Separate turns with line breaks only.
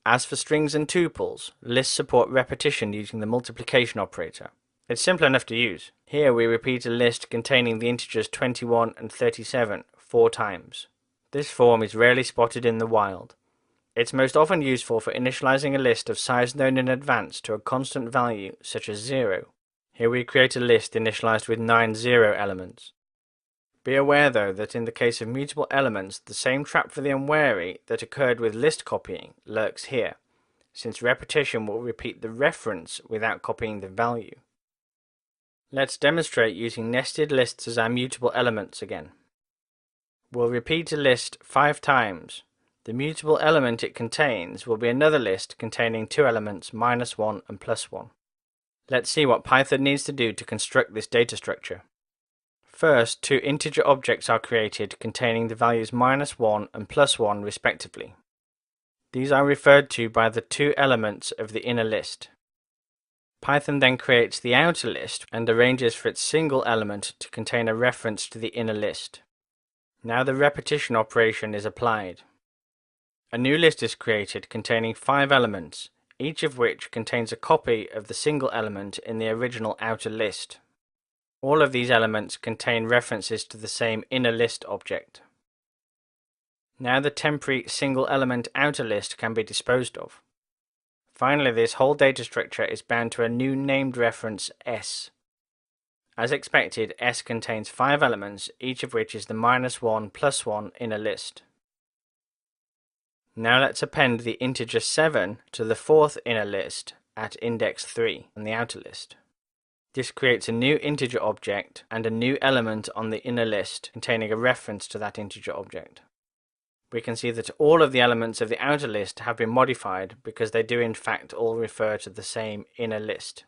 As for strings and tuples, lists support repetition using the multiplication operator. It's simple enough to use. Here we repeat a list containing the integers 21 and 37 4 times. This form is rarely spotted in the wild. It's most often useful for initializing a list of size known in advance to a constant value such as 0. Here we create a list initialized with 9 0 elements. Be aware though that in the case of mutable elements, the same trap for the unwary that occurred with list copying lurks here, since repetition will repeat the reference without copying the value. Let's demonstrate using nested lists as our mutable elements again. We'll repeat a list 5 times. The mutable element it contains will be another list containing two elements -1 and +1. Let's see what Python needs to do to construct this data structure. First, two integer objects are created containing the values -1 and +1 respectively. These are referred to by the two elements of the inner list. Python then creates the outer list and arranges for its single element to contain a reference to the inner list. Now the repetition operation is applied. A new list is created containing 5 elements, each of which contains a copy of the single element in the original outer list. All of these elements contain references to the same inner list object. Now the temporary single element outer list can be disposed of. Finally, this whole data structure is bound to a new named reference S. As expected, S contains 5 elements, each of which is the -1 +1 inner list. Now let's append the integer 7 to the 4th inner list at index 3 on the outer list. This creates a new integer object and a new element on the inner list containing a reference to that integer object. We can see that all of the elements of the outer list have been modified because they do in fact all refer to the same inner list.